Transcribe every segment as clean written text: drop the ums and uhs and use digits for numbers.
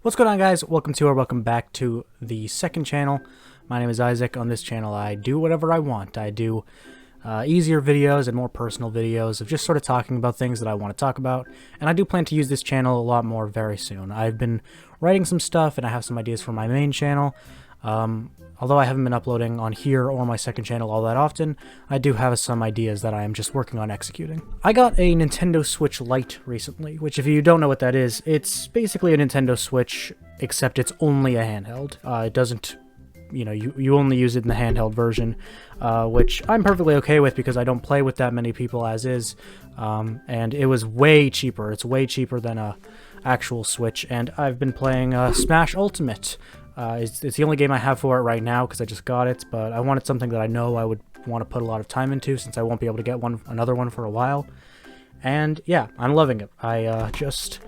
What's going on, guys? Welcome back to the second channel. My name is Isaac. On this channel I do whatever I want. I do easier videos and more personal videos of just sort of talking about things that I want to talk about, and I do plan to use this channel a lot more very soon. I've been writing some stuff and I have some ideas for my main channel. Although I haven't been uploading on here or my second channel all that often, I do have some ideas that I am just working on executing. I got a Nintendo Switch Lite recently, which if you don't know what that is, it's basically a Nintendo Switch, except it's only a handheld. It doesn't, you only use it in the handheld version, which I'm perfectly okay with because I don't play with that many people as is, and it was way cheaper. It's way cheaper than a actual Switch, and I've been playing Smash Ultimate. It's the only game I have for it right now because I just got it, but I wanted something that I know I would want to put a lot of time into since I won't be able to get another one for a while. And yeah, I'm loving it. I just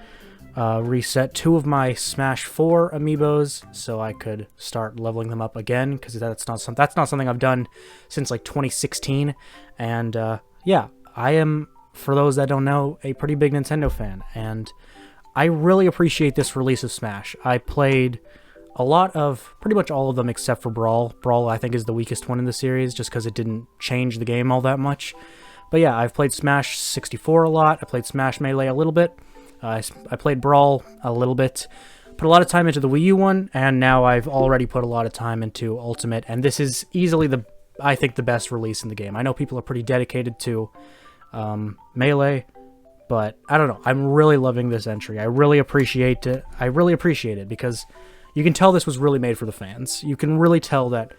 reset 2 of my Smash 4 amiibos so I could start leveling them up again, because that's not something I've done since like 2016. And yeah, I am, for those that don't know, a pretty big Nintendo fan, and I really appreciate this release of Smash. I played a lot of, pretty much all of them except for Brawl. Brawl, I think, is the weakest one in the series, just because it didn't change the game all that much. But yeah, I've played Smash 64 a lot, I played Smash Melee a little bit, I played Brawl a little bit, put a lot of time into the Wii U one, and now I've already put a lot of time into Ultimate, and this is easily I think the best release in the game. I know people are pretty dedicated to Melee, but I don't know, I'm really loving this entry. I really appreciate it because you can tell this was really made for the fans. You can really tell that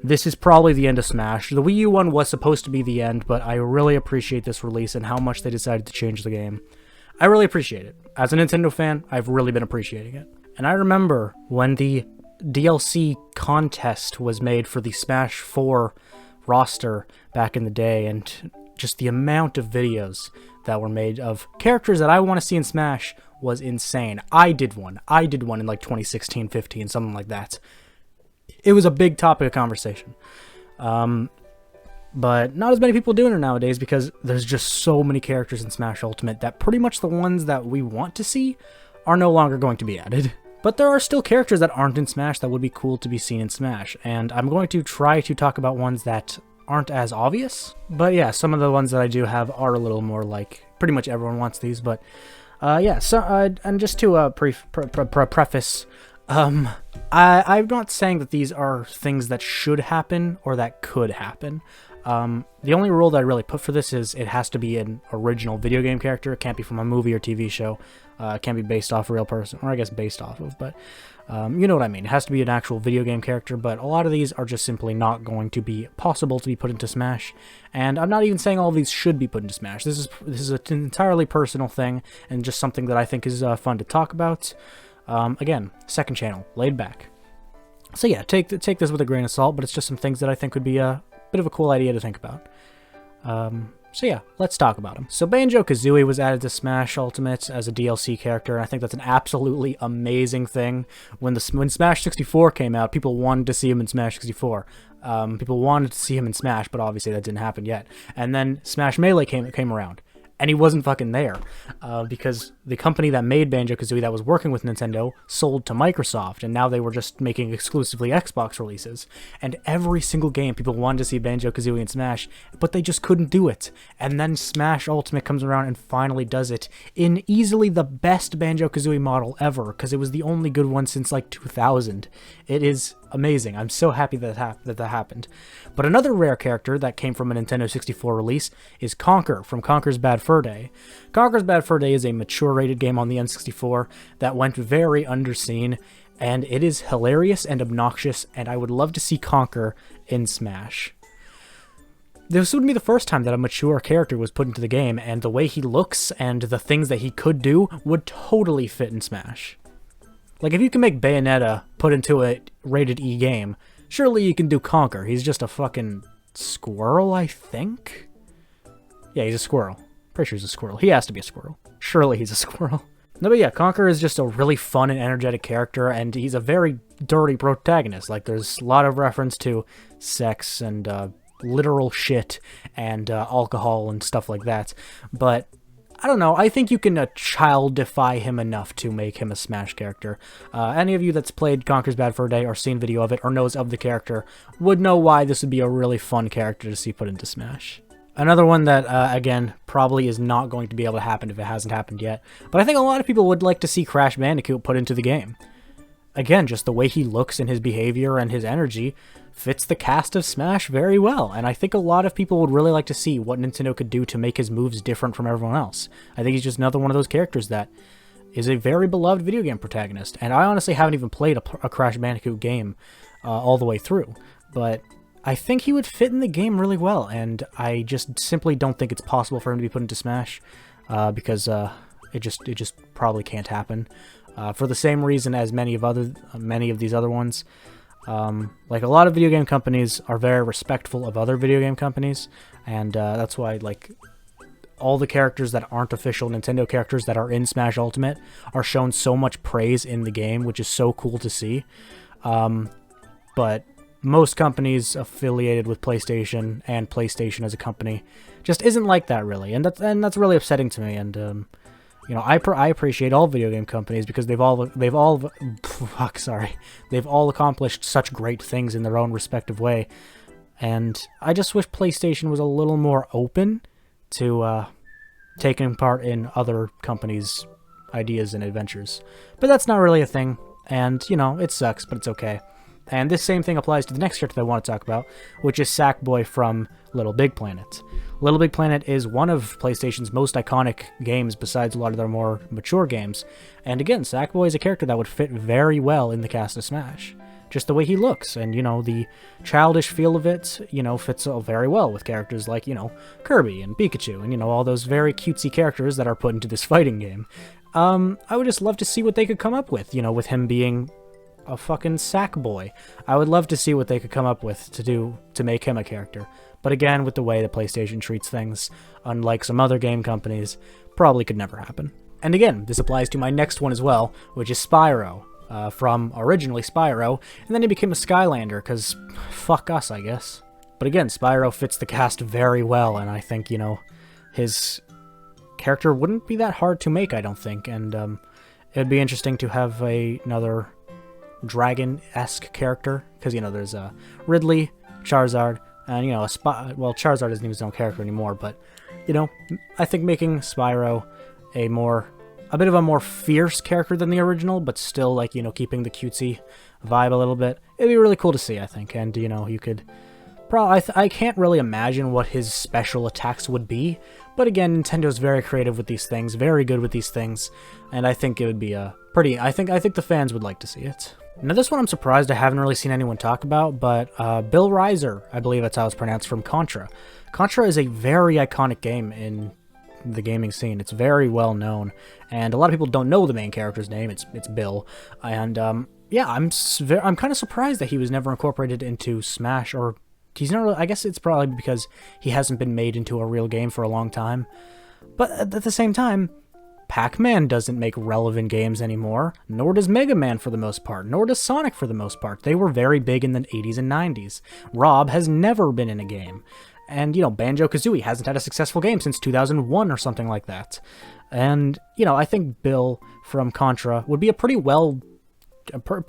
this is probably the end of Smash. The Wii U one was supposed to be the end, but I really appreciate this release and how much they decided to change the game. I really appreciate it. As a Nintendo fan, I've really been appreciating it. And I remember when the DLC contest was made for the Smash 4 roster back in the day, and just the amount of videos that were made of characters that I want to see in Smash was insane. I did one in like 2016, 15, something like that. It was a big topic of conversation. But not as many people doing it nowadays because there's just so many characters in Smash Ultimate that pretty much the ones that we want to see are no longer going to be added. But there are still characters that aren't in Smash that would be cool to be seen in Smash, and I'm going to try to talk about ones that aren't as obvious. But yeah, some of the ones that I do have are a little more like, pretty much everyone wants these, but yeah, so, and just to preface, I'm not saying that these are things that should happen or that could happen. The only rule that I really put for this is it has to be an original video game character. It can't be from a movie or TV show. It can't be based off a real person, or I guess based off of, but you know what I mean. It has to be an actual video game character, but a lot of these are just simply not going to be possible to be put into Smash, and I'm not even saying all of these should be put into Smash. This is an entirely personal thing, and just something that I think is fun to talk about. Again, second channel, laid back. So yeah, take this with a grain of salt, but it's just some things that I think would be a bit of a cool idea to think about. So yeah, let's talk about him. So Banjo-Kazooie was added to Smash Ultimate as a DLC character, and I think that's an absolutely amazing thing. When Smash 64 came out, people wanted to see him in Smash 64. People wanted to see him in Smash, but obviously that didn't happen yet. And then Smash Melee came around, and he wasn't fucking there, because the company that made Banjo-Kazooie that was working with Nintendo sold to Microsoft, and now they were just making exclusively Xbox releases. And every single game, people wanted to see Banjo-Kazooie in Smash, but they just couldn't do it. And then Smash Ultimate comes around and finally does it in easily the best Banjo-Kazooie model ever, because it was the only good one since like 2000. It is amazing. I'm so happy that that happened. But another rare character that came from a Nintendo 64 release is Conker from Conker's Bad Fur Day. Conker's Bad Fur Day is a mature rated game on the N64 that went very underseen, and it is hilarious and obnoxious, and I would love to see Conker in Smash. This wouldn't be the first time that a mature character was put into the game, and the way he looks and the things that he could do would totally fit in Smash. Like, if you can make Bayonetta put into a rated E game, surely you can do Conker. He's just a fucking squirrel, I think? Yeah, he's a squirrel. Pretty sure he's a squirrel. He has to be a squirrel. Surely he's a squirrel. No, but yeah, Conker is just a really fun and energetic character, and he's a very dirty protagonist. Like, there's a lot of reference to sex and literal shit and alcohol and stuff like that. But I don't know, I think you can childify him enough to make him a Smash character. Any of you that's played Conker's Bad Fur Day or seen video of it or knows of the character would know why this would be a really fun character to see put into Smash. Another one that, again, probably is not going to be able to happen if it hasn't happened yet, but I think a lot of people would like to see Crash Bandicoot put into the game. Again, just the way he looks and his behavior and his energy fits the cast of Smash very well, and I think a lot of people would really like to see what Nintendo could do to make his moves different from everyone else. I think he's just another one of those characters that is a very beloved video game protagonist, and I honestly haven't even played a Crash Bandicoot game all the way through, but I think he would fit in the game really well, and I just simply don't think it's possible for him to be put into Smash, because it just probably can't happen. For the same reason as many of these other ones. Like, a lot of video game companies are very respectful of other video game companies, and that's why, like, all the characters that aren't official Nintendo characters that are in Smash Ultimate are shown so much praise in the game, which is so cool to see. But most companies affiliated with PlayStation and PlayStation as a company just isn't like that, really, and that's really upsetting to me. And you know, I appreciate all video game companies because they've all accomplished such great things in their own respective way, and I just wish PlayStation was a little more open to taking part in other companies' ideas and adventures. But that's not really a thing, and you know, it sucks, but it's okay. And this same thing applies to the next character that I want to talk about, which is Sackboy from Little Big Planet. Little Big Planet is one of PlayStation's most iconic games besides a lot of their more mature games. And again, Sackboy is a character that would fit very well in the cast of Smash. Just the way he looks, and, you know, the childish feel of it, you know, fits very well with characters like, you know, Kirby and Pikachu, and, you know, all those very cutesy characters that are put into this fighting game. I would just love to see what they could come up with, you know, with him being a fucking Sackboy. I would love to see what they could come up with to make him a character. But again, with the way that PlayStation treats things, unlike some other game companies, probably could never happen. And again, this applies to my next one as well, which is Spyro. From originally Spyro, and then he became a Skylander, because fuck us, I guess. But again, Spyro fits the cast very well, and I think, you know, his character wouldn't be that hard to make, I don't think, and it'd be interesting to have another dragon-esque character, because, you know, there's Ridley, Charizard, and, you know, well, Charizard isn't even his own character anymore, but, you know, I think making Spyro a bit of a more fierce character than the original, but still, like, you know, keeping the cutesy vibe a little bit, it'd be really cool to see, I think, and, you know, you could I can't really imagine what his special attacks would be, but again, Nintendo's very creative with these things, very good with these things, and I think it would be I think the fans would like to see it. Now, this one I'm surprised I haven't really seen anyone talk about, but Bill Rizer, I believe that's how it's pronounced, from Contra. Contra is a very iconic game in the gaming scene. It's very well known, and a lot of people don't know the main character's name. It's Bill, and yeah, I'm kind of surprised that he was never incorporated into Smash, or he's not really, I guess it's probably because he hasn't been made into a real game for a long time. But at the same time, PacMan doesn't make relevant games anymore, nor does Mega Man for the most part, nor does Sonic for the most part. They were very big in the 80s and 90s. Rob has never been in a game. And, you know, Banjo-Kazooie hasn't had a successful game since 2001 or something like that. And, you know, I think Bill from Contra would be a pretty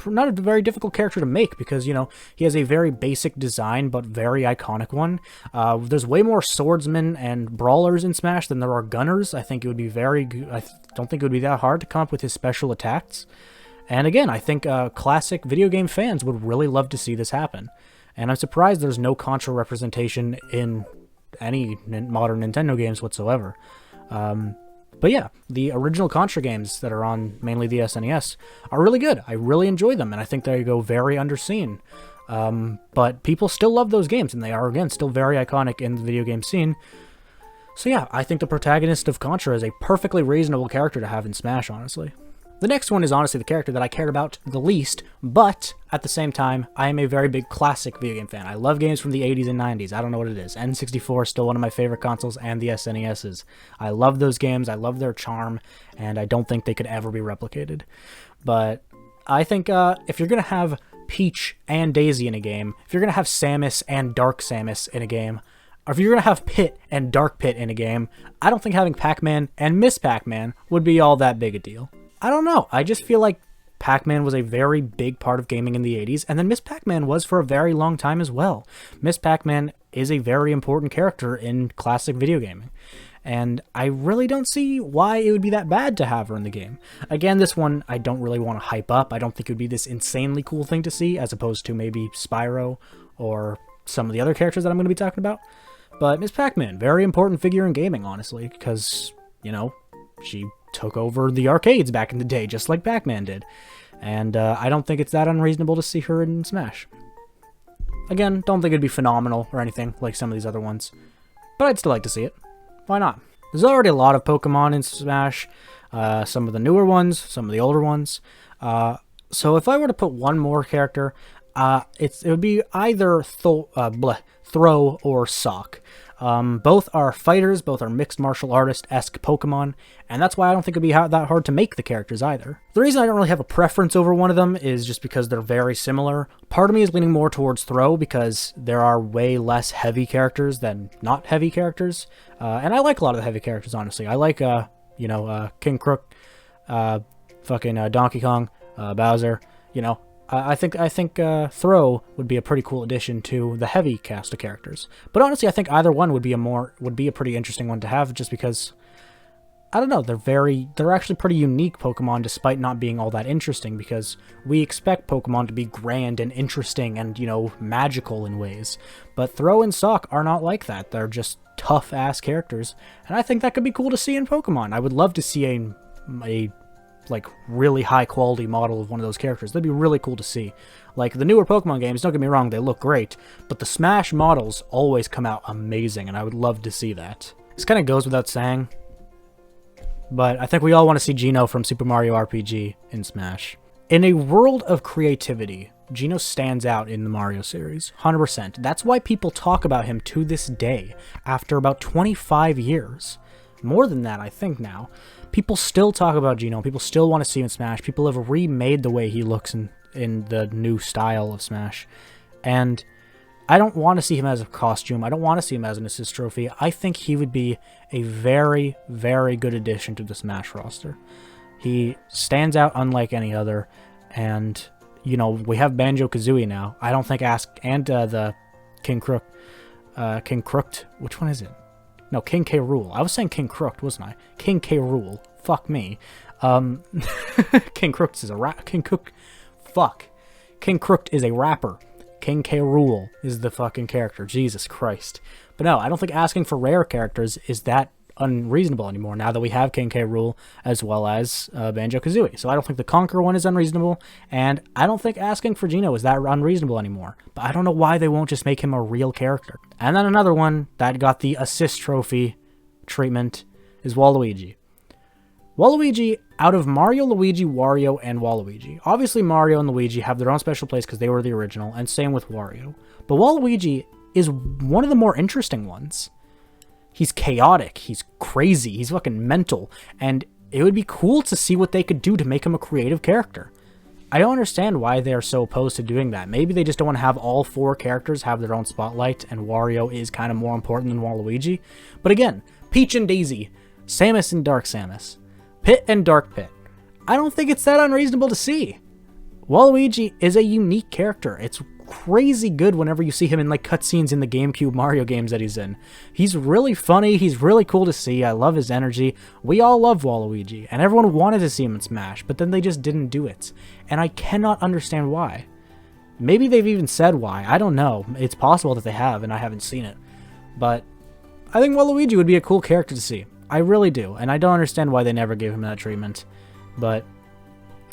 not a very difficult character to make, because, you know, he has a very basic design, but very iconic one. There's way more swordsmen and brawlers in Smash than there are gunners. I think it would be I don't think it would be that hard to come up with his special attacks. And again, I think classic video game fans would really love to see this happen. And I'm surprised there's no Contra representation in any modern Nintendo games whatsoever. But yeah, the original Contra games that are on mainly the SNES are really good. I really enjoy them, and I think they go very underseen. But people still love those games, and they are, again, still very iconic in the video game scene. So yeah, I think the protagonist of Contra is a perfectly reasonable character to have in Smash, honestly. The next one is honestly the character that I cared about the least, but at the same time, I am a very big classic video game fan. I love games from the 80s and 90s. I don't know what it is. N64 is still one of my favorite consoles, and the SNESs. I love those games. I love their charm, and I don't think they could ever be replicated. But I think if you're going to have Peach and Daisy in a game, if you're going to have Samus and Dark Samus in a game, Or if you're going to have Pit and Dark Pit in a game, I don't think having Pac-Man and Miss Pac-Man would be all that big a deal. I don't know. I just feel like Pac-Man was a very big part of gaming in the 80s, and then Miss Pac-Man was for a very long time as well. Miss Pac-Man is a very important character in classic video gaming, and I really don't see why it would be that bad to have her in the game. Again, this one I don't really want to hype up. I don't think it would be this insanely cool thing to see, as opposed to maybe Spyro or some of the other characters that I'm going to be talking about. But Miss Pac-Man, very important figure in gaming, honestly, because, you know, she took over the arcades back in the day, just like Pac-Man did. And I don't think it's that unreasonable to see her in Smash. Again, don't think it'd be phenomenal or anything like some of these other ones, but I'd still like to see it. Why not? There's already a lot of Pokemon in Smash, some of the newer ones, some of the older ones. So if I were to put one more character, it would be either Throw or Sock. Both are fighters, both are mixed martial artist-esque Pokemon, and that's why I don't think it'd be that hard to make the characters either. The reason I don't really have a preference over one of them is just because they're very similar. Part of me is leaning more towards Throw because there are way less heavy characters than not heavy characters, and I like a lot of the heavy characters, honestly. I like, King Crook, Donkey Kong, Bowser, I think Throw would be a pretty cool addition to the heavy cast of characters. But honestly, I think either one would be a pretty interesting one to have, just because I don't know, they're actually pretty unique Pokemon despite not being all that interesting, because we expect Pokemon to be grand and interesting and, magical in ways. But Throw and Sock are not like that. They're just tough ass characters, and I think that could be cool to see in Pokemon. I would love to see a really high quality model of one of those characters. That'd be really cool to see. Like the newer Pokemon games, don't get me wrong, they look great, but the Smash models always come out amazing, and I would love to see that. This kind of goes without saying, but I think we all want to see Geno from Super Mario RPG in Smash. In a world of creativity, Geno stands out in the Mario series, 100%. That's why people talk about him to this day, after about 25 years. More than that, I think now. People still talk about Geno. People still want to see him in Smash. People have remade the way he looks in the new style of Smash. And I don't want to see him as a costume. I don't want to see him as an assist trophy. I think he would be a very, very good addition to the Smash roster. He stands out unlike any other. And, we have Banjo-Kazooie now. I don't think the King Crook. King Crooked? Which one is it? No, King K. Rool. I was saying King Crooked, wasn't I? King K. Rool. Fuck me. King Crooked is a King Crooked is a rapper. King K. Rool is the fucking character. Jesus Christ. But no, I don't think asking for rare characters is that unreasonable anymore, now that we have King K. Rool as well as Banjo-Kazooie. So I don't think the Conquer one is unreasonable, and I don't think asking for Geno is that unreasonable anymore. But I don't know why they won't just make him a real character. And then another one that got the assist trophy treatment is Waluigi. Waluigi, out of Mario, Luigi, Wario, and Waluigi. Obviously Mario and Luigi have their own special place because they were the original, and same with Wario. But Waluigi is one of the more interesting ones. He's chaotic, he's crazy, he's fucking mental, and it would be cool to see what they could do to make him a creative character. I don't understand why they're so opposed to doing that. Maybe they just don't want to have all four characters have their own spotlight, and Wario is kind of more important than Waluigi. But again, Peach and Daisy, Samus and Dark Samus, Pit and Dark Pit. I don't think it's that unreasonable to see. Waluigi is a unique character. It's crazy good whenever you see him in cutscenes in the GameCube Mario games that he's in. He's really funny, he's really cool to see, I love his energy. We all love Waluigi, and everyone wanted to see him in Smash, but then they just didn't do it. And I cannot understand why. Maybe they've even said why, I don't know. It's possible that they have, and I haven't seen it. But I think Waluigi would be a cool character to see. I really do, and I don't understand why they never gave him that treatment. But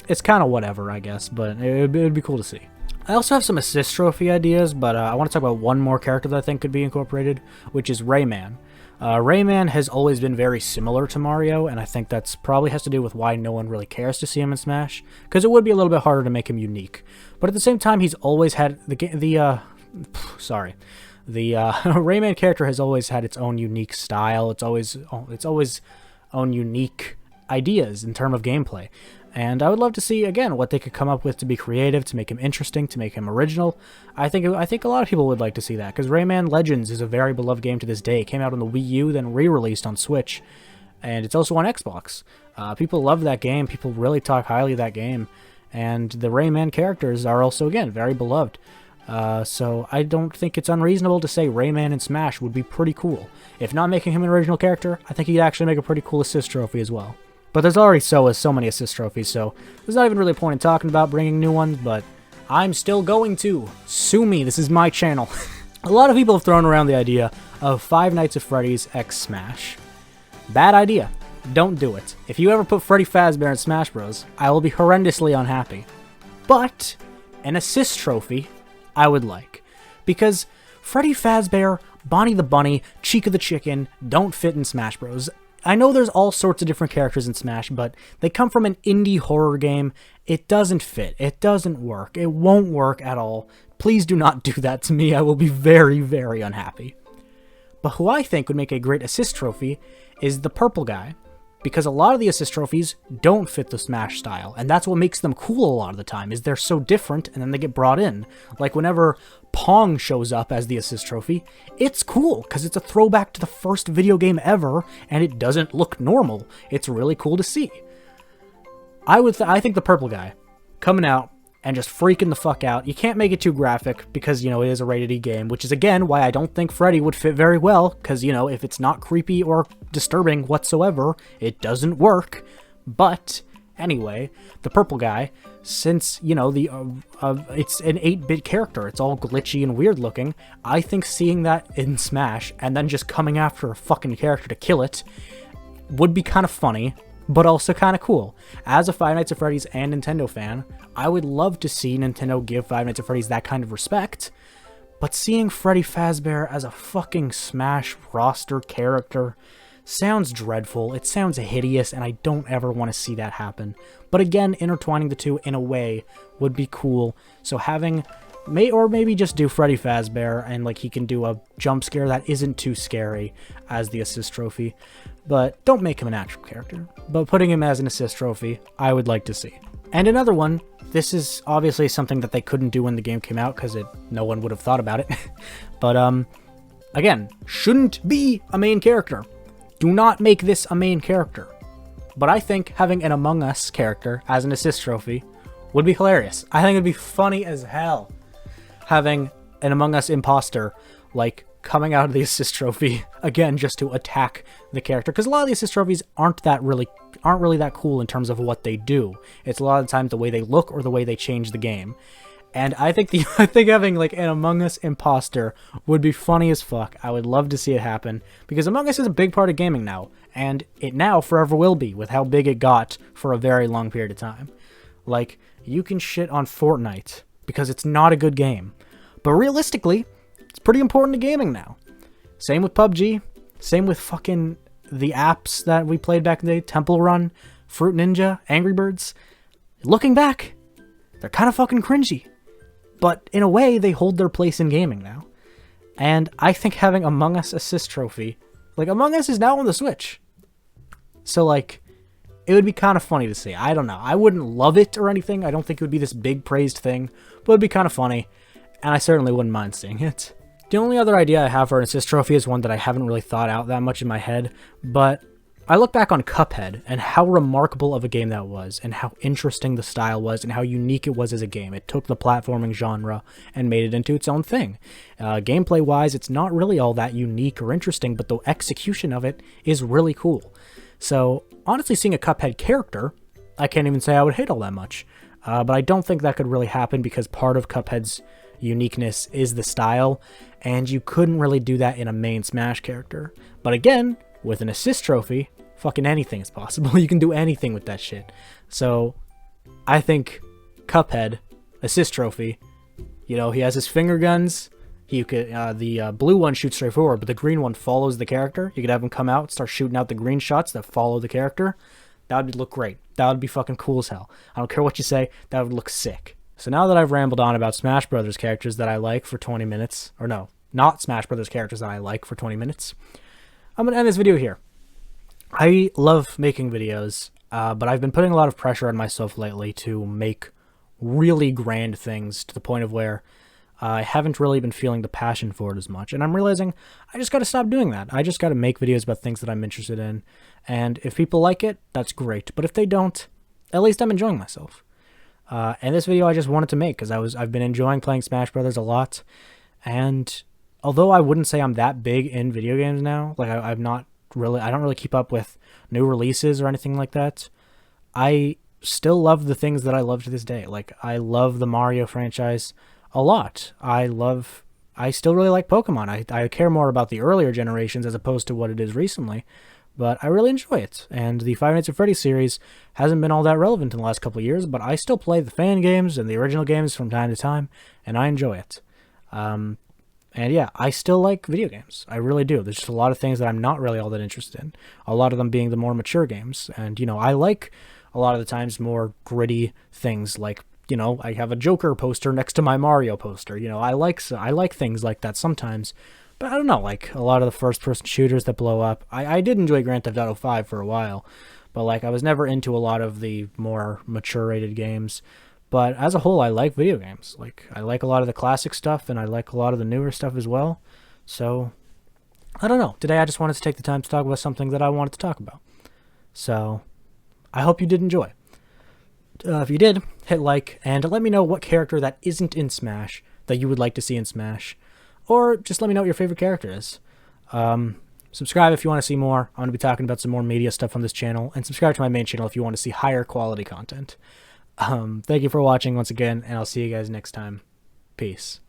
it's kind of whatever, I guess, but it'd be cool to see. I also have some assist trophy ideas, but I want to talk about one more character that I think could be incorporated, which is Rayman. Rayman has always been very similar to Mario, and I think that's probably has to do with why no one really cares to see him in Smash, because it would be a little bit harder to make him unique. But at the same time, he's always had the Rayman character has always had its own unique style. It's always own unique ideas in terms of gameplay. And I would love to see, again, what they could come up with to be creative, to make him interesting, to make him original. I think a lot of people would like to see that, because Rayman Legends is a very beloved game to this day. It came out on the Wii U, then re-released on Switch, and it's also on Xbox. People love that game. People really talk highly of that game. And the Rayman characters are also, again, very beloved. So I don't think it's unreasonable to say Rayman in Smash would be pretty cool. If not making him an original character, I think he'd actually make a pretty cool assist trophy as well. But there's already so many assist trophies, so there's not even really a point in talking about bringing new ones, but I'm still going to. Sue me, this is my channel. A lot of people have thrown around the idea of Five Nights at Freddy's X Smash. Bad idea. Don't do it. If you ever put Freddy Fazbear in Smash Bros, I will be horrendously unhappy. But an assist trophy, I would like. Because Freddy Fazbear, Bonnie the Bunny, Chica the Chicken don't fit in Smash Bros. I know there's all sorts of different characters in Smash, but they come from an indie horror game. It doesn't fit. It doesn't work. It won't work at all. Please do not do that to me. I will be very, very unhappy. But who I think would make a great assist trophy is the purple guy, because a lot of the assist trophies don't fit the Smash style, and that's what makes them cool a lot of the time, is they're so different and then they get brought in. Like whenever Pong shows up as the assist trophy, it's cool because it's a throwback to the first video game ever and it doesn't look normal. It's really cool to see. I think the purple guy coming out and just freaking the fuck out. You can't make it too graphic because, you know, it is a rated E game, which is again why I don't think Freddy would fit very well, because, you know, if it's not creepy or disturbing whatsoever, it doesn't work. But anyway, the purple guy, since, you know, it's an 8-bit character, it's all glitchy and weird looking, I think seeing that in Smash and then just coming after a fucking character to kill it would be kind of funny, but also kind of cool. As a Five Nights at Freddy's and Nintendo fan, I would love to see Nintendo give Five Nights at Freddy's that kind of respect, but seeing Freddy Fazbear as a fucking Smash roster character sounds dreadful, it sounds hideous, and I don't ever want to see that happen. But again, intertwining the two in a way would be cool, so having... maybe just do Freddy Fazbear, and like he can do a jump scare that isn't too scary as the assist trophy. But don't make him an actual character. But putting him as an assist trophy, I would like to see. And another one, this is obviously something that they couldn't do when the game came out, because no one would have thought about it. But again, shouldn't be a main character. Do not make this a main character. But I think having an Among Us character as an assist trophy would be hilarious. I think it'd be funny as hell having an Among Us imposter, like, coming out of the assist trophy, again, just to attack the character. Because a lot of the assist trophies aren't really that cool in terms of what they do. It's a lot of the times the way they look or the way they change the game. And I think having, like, an Among Us imposter would be funny as fuck. I would love to see it happen, because Among Us is a big part of gaming now, and it now forever will be, with how big it got for a very long period of time. Like, you can shit on Fortnite, because it's not a good game. But realistically, it's pretty important to gaming now. Same with PUBG. Same with fucking the apps that we played back in the day. Temple Run, Fruit Ninja, Angry Birds. Looking back, they're kind of fucking cringy. But in a way, they hold their place in gaming now. And I think having Among Us assist trophy... like, Among Us is now on the Switch. So, like... it would be kind of funny to see. I don't know. I wouldn't love it or anything. I don't think it would be this big praised thing. But it'd be kind of funny. And I certainly wouldn't mind seeing it. The only other idea I have for an assist trophy is one that I haven't really thought out that much in my head. But I look back on Cuphead and how remarkable of a game that was. And how interesting the style was. And how unique it was as a game. It took the platforming genre and made it into its own thing. Gameplay-wise, it's not really all that unique or interesting. But the execution of it is really cool. So, honestly, seeing a Cuphead character, I can't even say I would hate all that much. But I don't think that could really happen because part of Cuphead's uniqueness is the style, and you couldn't really do that in a main Smash character. But again, with an assist trophy, fucking anything is possible. You can do anything with that shit. So, I think Cuphead, assist trophy, you know, he has his finger guns. He could, the blue one shoots straight forward, but the green one follows the character. You could have him come out, start shooting out the green shots that follow the character. That would look great. That would be fucking cool as hell. I don't care what you say, that would look sick. So now that I've rambled on about Smash Brothers characters that I like for 20 minutes, or no, not Smash Brothers characters that I like for 20 minutes, I'm going to end this video here. I love making videos. But I've been putting a lot of pressure on myself lately to make really grand things to the point of where I haven't really been feeling the passion for it as much. And I'm realizing I just got to stop doing that. I just got to make videos about things that I'm interested in. And if people like it, that's great. But if they don't, at least I'm enjoying myself. And this video I just wanted to make because I've been enjoying playing Smash Brothers a lot. And although I wouldn't say I'm that big in video games now, like I don't really keep up with new releases or anything like that. I still love the things that I love to this day. Like, I love the Mario franchise a lot. I still really like Pokemon. I care more about the earlier generations as opposed to what it is recently, but I really enjoy it. And the Five Nights at Freddy's series hasn't been all that relevant in the last couple of years, but I still play the fan games and the original games from time to time, and I enjoy it. And yeah, I still like video games. I really do. There's just a lot of things that I'm not really all that interested in. A lot of them being the more mature games. And, I like a lot of the times more gritty things like, I have a Joker poster next to my Mario poster. I like things like that sometimes. But I don't know, like a lot of the first-person shooters that blow up. I did enjoy Grand Theft Auto 5 for a while, but like I was never into a lot of the more mature-rated games. But as a whole, I like video games. Like, I like a lot of the classic stuff, and I like a lot of the newer stuff as well. So, I don't know. Today I just wanted to take the time to talk about something that I wanted to talk about. So, I hope you did enjoy. If you did, hit like, and let me know what character that isn't in Smash that you would like to see in Smash. Or just let me know what your favorite character is. Subscribe if you want to see more. I'm going to be talking about some more media stuff on this channel. And subscribe to my main channel if you want to see higher quality content. Thank you for watching once again, and I'll see you guys next time. Peace.